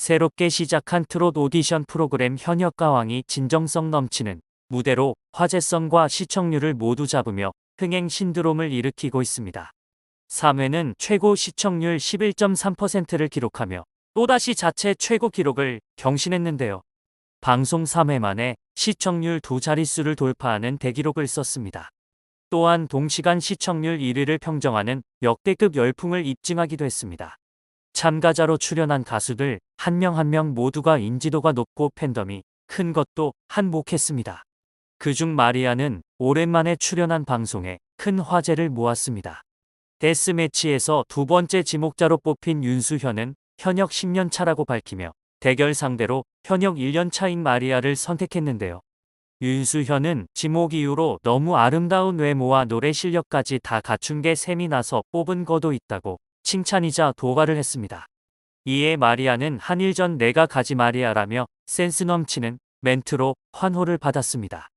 새롭게 시작한 트롯 오디션 프로그램 현역가왕이 진정성 넘치는 무대로 화제성과 시청률을 모두 잡으며 흥행 신드롬을 일으키고 있습니다. 3회는 최고 시청률 11.3%를 기록하며 또다시 자체 최고 기록을 경신했는데요. 방송 3회 만에 시청률 두 자릿수를 돌파하는 대기록을 썼습니다. 또한 동시간 시청률 1위를 평정하는 역대급 열풍을 입증하기도 했습니다. 참가자로 출연한 가수들 한 명 한 명 모두가 인지도가 높고 팬덤이 큰 것도 한몫했습니다. 그중 마리아는 오랜만에 출연한 방송에 큰 화제를 모았습니다. 데스매치에서 두 번째 지목자로 뽑힌 윤수현은 현역 10년 차라고 밝히며 대결 상대로 현역 1년 차인 마리아를 선택했는데요. 윤수현은 지목 이후로 너무 아름다운 외모와 노래 실력까지 다 갖춘 게 셈이 나서 뽑은 거도 있다고 칭찬이자 도발을 했습니다. 이에 마리아는 한일전 내가 가지 마리아라며 센스 넘치는 멘트로 환호를 받았습니다.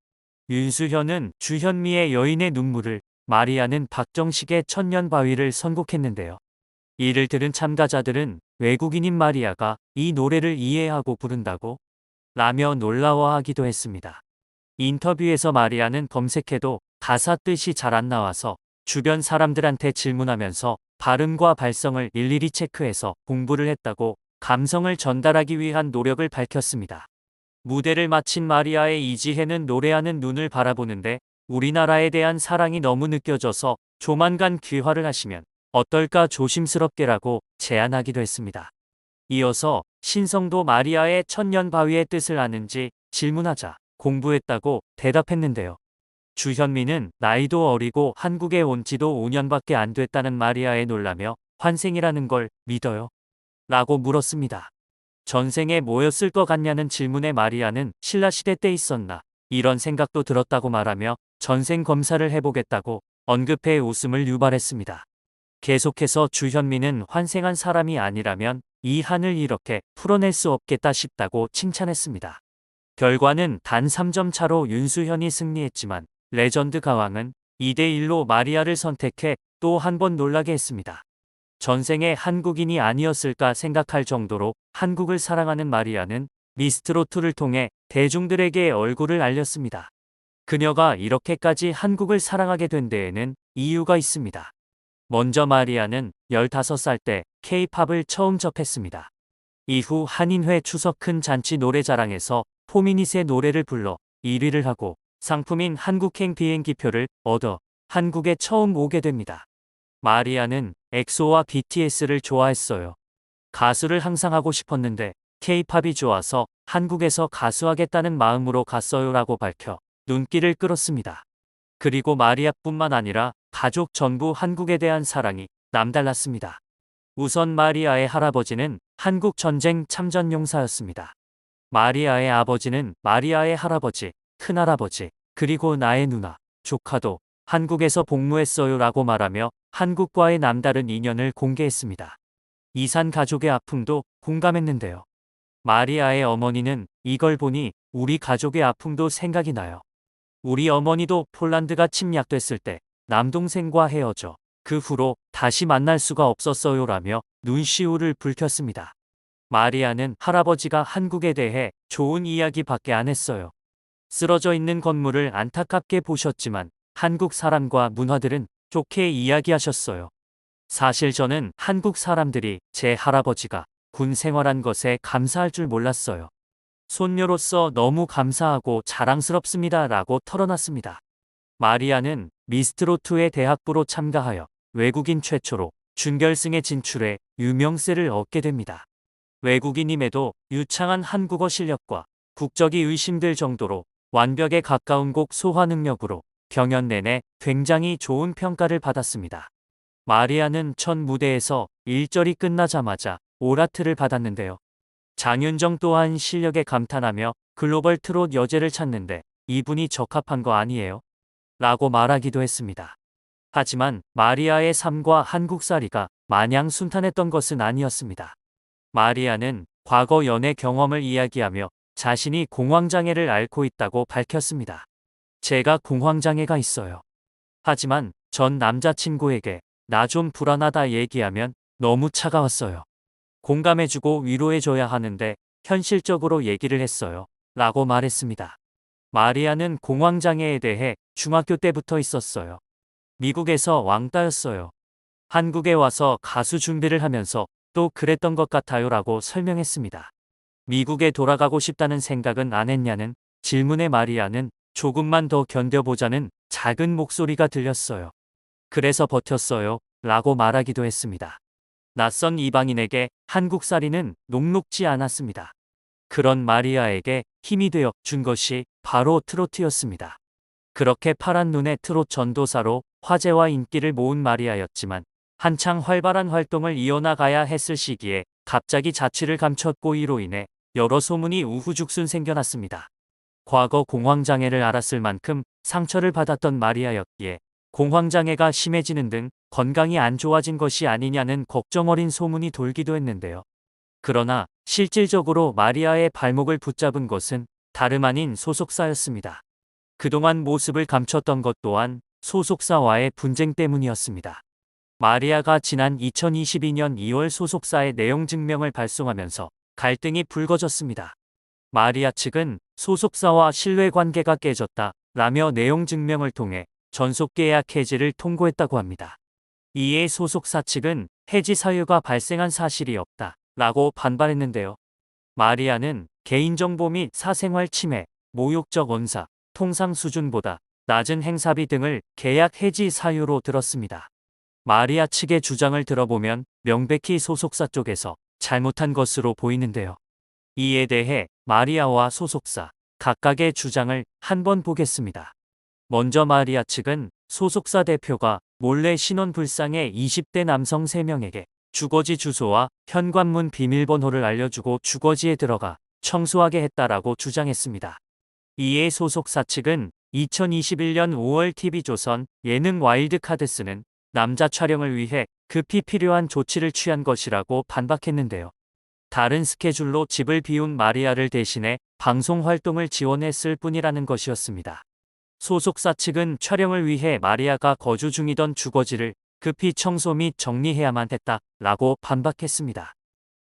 윤수현은 주현미의 여인의 눈물을, 마리아는 박정식의 천년바위를 선곡했는데요. 이를 들은 참가자들은 외국인인 마리아가 이 노래를 이해하고 부른다고? 라며 놀라워하기도 했습니다. 인터뷰에서 마리아는 검색해도 가사 뜻이 잘 안 나와서 주변 사람들한테 질문하면서 발음과 발성을 일일이 체크해서 공부를 했다고 감성을 전달하기 위한 노력을 밝혔습니다. 무대를 마친 마리아의 이지혜는 노래하는 눈을 바라보는데 우리나라에 대한 사랑이 너무 느껴져서 조만간 귀화를 하시면 어떨까 조심스럽게라고 제안하기도 했습니다. 이어서 신성도 마리아의 천년바위의 뜻을 아는지 질문하자 공부했다고 대답했는데요. 주현미는 나이도 어리고 한국에 온 지도 5년밖에 안 됐다는 마리아에 놀라며 환생이라는 걸 믿어요? 라고 물었습니다. 전생에 뭐였을 것 같냐는 질문에 마리아는 신라시대 때 있었나 이런 생각도 들었다고 말하며 전생 검사를 해보겠다고 언급해 웃음을 유발했습니다. 계속해서 주현미는 환생한 사람이 아니라면 이 한을 이렇게 풀어낼 수 없겠다 싶다고 칭찬했습니다. 결과는 단 3점 차로 윤수현이 승리했지만 레전드 가왕은 2대1로 마리아를 선택해 또 한 번 놀라게 했습니다. 전생에 한국인이 아니었을까 생각할 정도로 한국을 사랑하는 마리아는 미스트롯2를 통해 대중들에게 얼굴을 알렸습니다. 그녀가 이렇게까지 한국을 사랑하게 된 데에는 이유가 있습니다. 먼저 마리아는 15살 때 K-팝을 처음 접했습니다. 이후 한인회 추석 큰 잔치 노래자랑에서 포미닛의 노래를 불러 1위를 하고 상품인 한국행 비행기표를 얻어 한국에 처음 오게 됩니다. 마리아는 엑소와 BTS를 좋아했어요. 가수를 항상 하고 싶었는데 K-팝이 좋아서 한국에서 가수하겠다는 마음으로 갔어요라고 밝혀 눈길을 끌었습니다. 그리고 마리아뿐만 아니라 가족 전부 한국에 대한 사랑이 남달랐습니다. 우선 마리아의 할아버지는 한국 전쟁 참전 용사였습니다. 마리아의 아버지는 마리아의 할아버지, 큰할아버지, 그리고 나의 누나, 조카도 한국에서 복무했어요라고 말하며 한국과의 남다른 인연을 공개했습니다. 이산 가족의 아픔도 공감했는데요. 마리아의 어머니는 이걸 보니 우리 가족의 아픔도 생각이 나요. 우리 어머니도 폴란드가 침략됐을 때 남동생과 헤어져 그 후로 다시 만날 수가 없었어요라며 눈시울을 붉혔습니다. 마리아는 할아버지가 한국에 대해 좋은 이야기밖에 안 했어요. 쓰러져 있는 건물을 안타깝게 보셨지만 한국 사람과 문화들은 좋게 이야기하셨어요. 사실 저는 한국 사람들이 제 할아버지가 군 생활한 것에 감사할 줄 몰랐어요. 손녀로서 너무 감사하고 자랑스럽습니다. 라고 털어놨습니다. 마리아는 미스트롯2의 대학부로 참가하여 외국인 최초로 준결승에 진출해 유명세를 얻게 됩니다. 외국인임에도 유창한 한국어 실력과 국적이 의심될 정도로 완벽에 가까운 곡 소화 능력으로 경연 내내 굉장히 좋은 평가를 받았습니다. 마리아는 첫 무대에서 1절이 끝나자마자 오라트를 받았는데요. 장윤정 또한 실력에 감탄하며 글로벌 트롯 여제를 찾는데 이분이 적합한 거 아니에요? 라고 말하기도 했습니다. 하지만 마리아의 삶과 한국살이가 마냥 순탄했던 것은 아니었습니다. 마리아는 과거 연애 경험을 이야기하며 자신이 공황장애를 앓고 있다고 밝혔습니다. 제가 공황장애가 있어요. 하지만 전 남자친구에게 나 좀 불안하다 얘기하면 너무 차가웠어요. 공감해주고 위로해줘야 하는데 현실적으로 얘기를 했어요. 라고 말했습니다. 마리아는 공황장애에 대해 중학교 때부터 있었어요. 미국에서 왕따였어요. 한국에 와서 가수 준비를 하면서 또 그랬던 것 같아요. 라고 설명했습니다. 미국에 돌아가고 싶다는 생각은 안 했냐는 질문에 마리아는 조금만 더 견뎌보자는 작은 목소리가 들렸어요. 그래서 버텼어요. 라고 말하기도 했습니다. 낯선 이방인에게 한국살이는 녹록지 않았습니다. 그런 마리아에게 힘이 되어 준 것이 바로 트로트였습니다. 그렇게 파란 눈의 트롯 전도사로 화제와 인기를 모은 마리아였지만 한창 활발한 활동을 이어나가야 했을 시기에 갑자기 자취를 감췄고 이로 인해 여러 소문이 우후죽순 생겨났습니다. 과거 공황장애를 앓았을 만큼 상처를 받았던 마리아였기에 공황장애가 심해지는 등 건강이 안 좋아진 것이 아니냐는 걱정 어린 소문이 돌기도 했는데요. 그러나 실질적으로 마리아의 발목을 붙잡은 것은 다름 아닌 소속사였습니다. 그동안 모습을 감췄던 것 또한 소속사와의 분쟁 때문이었습니다. 마리아가 지난 2022년 2월 소속사에 내용 증명을 발송하면서 갈등이 불거졌습니다. 마리아 측은 소속사와 신뢰관계가 깨졌다 라며 내용 증명을 통해 전속계약 해지를 통고했다고 합니다. 이에 소속사 측은 해지 사유가 발생한 사실이 없다 라고 반발했는데요. 마리아는 개인정보 및 사생활 침해, 모욕적 언사, 통상 수준보다 낮은 행사비 등을 계약 해지 사유로 들었습니다. 마리아 측의 주장을 들어보면 명백히 소속사 쪽에서 잘못한 것으로 보이는데요. 이에 대해 마리아와 소속사 각각의 주장을 한번 보겠습니다. 먼저 마리아 측은 소속사 대표가 몰래 신원불상의 20대 남성 3명에게 주거지 주소와 현관문 비밀번호를 알려주고 주거지에 들어가 청소하게 했다라고 주장했습니다. 이에 소속사 측은 2021년 5월 TV조선 예능 와일드카드스는 남자 촬영을 위해 급히 필요한 조치를 취한 것이라고 반박했는데요. 다른 스케줄로 집을 비운 마리아를 대신해 방송 활동을 지원했을 뿐이라는 것이었습니다. 소속사 측은 촬영을 위해 마리아가 거주 중이던 주거지를 급히 청소 및 정리해야만 했다라고 반박했습니다.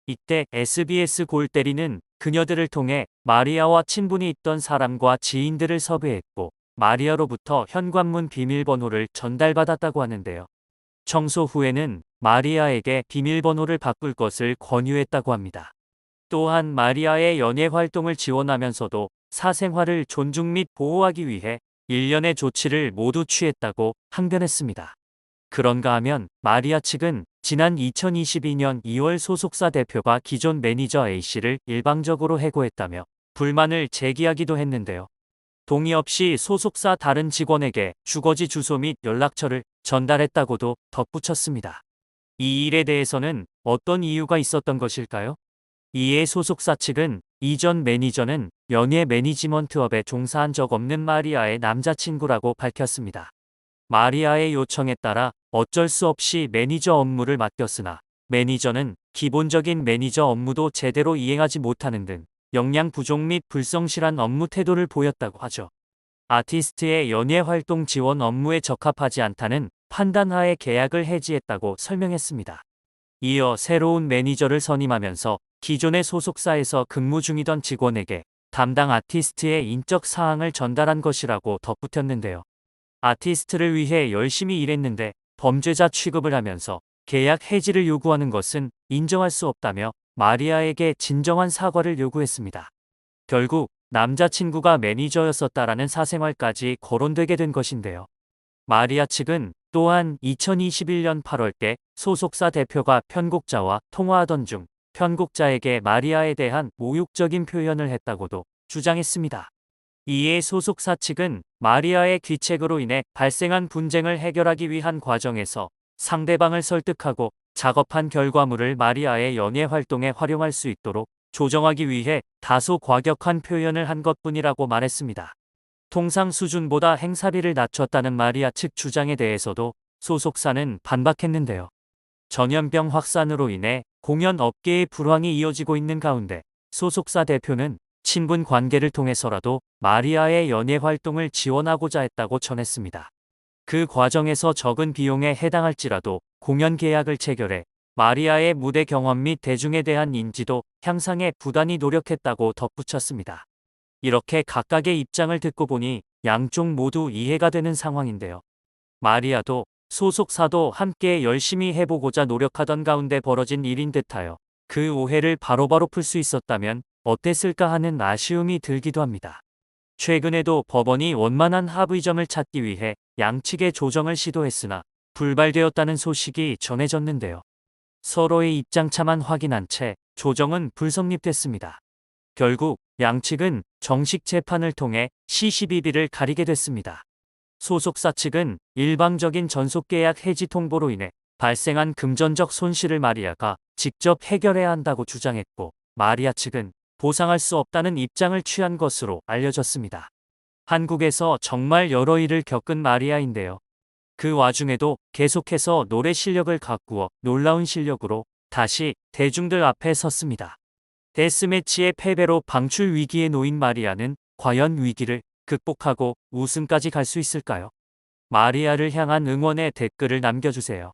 이때 SBS 골때리는 그녀들을 통해 마리아와 친분이 있던 사람과 지인들을 섭외했고 마리아로부터 현관문 비밀번호를 전달받았다고 하는데요. 청소 후에는 마리아에게 비밀번호를 바꿀 것을 권유했다고 합니다. 또한 마리아의 연예 활동을 지원하면서도 사생활을 존중 및 보호하기 위해 일련의 조치를 모두 취했다고 항변했습니다. 그런가 하면 마리아 측은 지난 2022년 2월 소속사 대표가 기존 매니저 A씨를 일방적으로 해고했다며 불만을 제기하기도 했는데요. 동의 없이 소속사 다른 직원에게 주거지 주소 및 연락처를 전달했다고도 덧붙였습니다. 이 일에 대해서는 어떤 이유가 있었던 것일까요? 이에 소속사 측은 이전 매니저는 연예 매니지먼트업에 종사한 적 없는 마리아의 남자친구라고 밝혔습니다. 마리아의 요청에 따라 어쩔 수 없이 매니저 업무를 맡겼으나 매니저는 기본적인 매니저 업무도 제대로 이행하지 못하는 등 역량 부족 및 불성실한 업무 태도를 보였다고 하죠. 아티스트의 연예 활동 지원 업무에 적합하지 않다는 판단하에 계약을 해지했다고 설명했습니다. 이어 새로운 매니저를 선임하면서 기존의 소속사에서 근무 중이던 직원에게 담당 아티스트의 인적 사항을 전달한 것이라고 덧붙였는데요. 아티스트를 위해 열심히 일했는데 범죄자 취급을 하면서 계약 해지를 요구하는 것은 인정할 수 없다며 마리아에게 진정한 사과를 요구했습니다. 결국 남자친구가 매니저였었다라는 사생활까지 거론되게 된 것인데요. 마리아 측은 또한 2021년 8월께 소속사 대표가 편곡자와 통화하던 중 편곡자에게 마리아에 대한 모욕적인 표현을 했다고도 주장했습니다. 이에 소속사 측은 마리아의 귀책으로 인해 발생한 분쟁을 해결하기 위한 과정에서 상대방을 설득하고 작업한 결과물을 마리아의 연예 활동에 활용할 수 있도록 조정하기 위해 다소 과격한 표현을 한 것뿐이라고 말했습니다. 통상 수준보다 행사비를 낮췄다는 마리아 측 주장에 대해서도 소속사는 반박했는데요. 전염병 확산으로 인해 공연 업계의 불황이 이어지고 있는 가운데 소속사 대표는 친분 관계를 통해서라도 마리아의 연예 활동을 지원하고자 했다고 전했습니다. 그 과정에서 적은 비용에 해당할지라도 공연 계약을 체결해 마리아의 무대 경험 및 대중에 대한 인지도 향상에 부단히 노력했다고 덧붙였습니다. 이렇게 각각의 입장을 듣고 보니 양쪽 모두 이해가 되는 상황인데요. 마리아도 소속사도 함께 열심히 해보고자 노력하던 가운데 벌어진 일인 듯하여 그 오해를 바로바로 풀 수 있었다면 어땠을까 하는 아쉬움이 들기도 합니다. 최근에도 법원이 원만한 합의점을 찾기 위해 양측의 조정을 시도했으나 불발되었다는 소식이 전해졌는데요. 서로의 입장차만 확인한 채 조정은 불성립됐습니다. 결국 양측은 정식 재판을 통해 시시비비를 가리게 됐습니다. 소속사 측은 일방적인 전속계약 해지 통보로 인해 발생한 금전적 손실을 마리아가 직접 해결해야 한다고 주장했고, 마리아 측은 보상할 수 없다는 입장을 취한 것으로 알려졌습니다. 한국에서 정말 여러 일을 겪은 마리아인데요. 그 와중에도 계속해서 노래 실력을 가꾸어 놀라운 실력으로 다시 대중들 앞에 섰습니다. 데스매치의 패배로 방출 위기에 놓인 마리아는 과연 위기를 극복하고 우승까지 갈 수 있을까요? 마리아를 향한 응원의 댓글을 남겨주세요.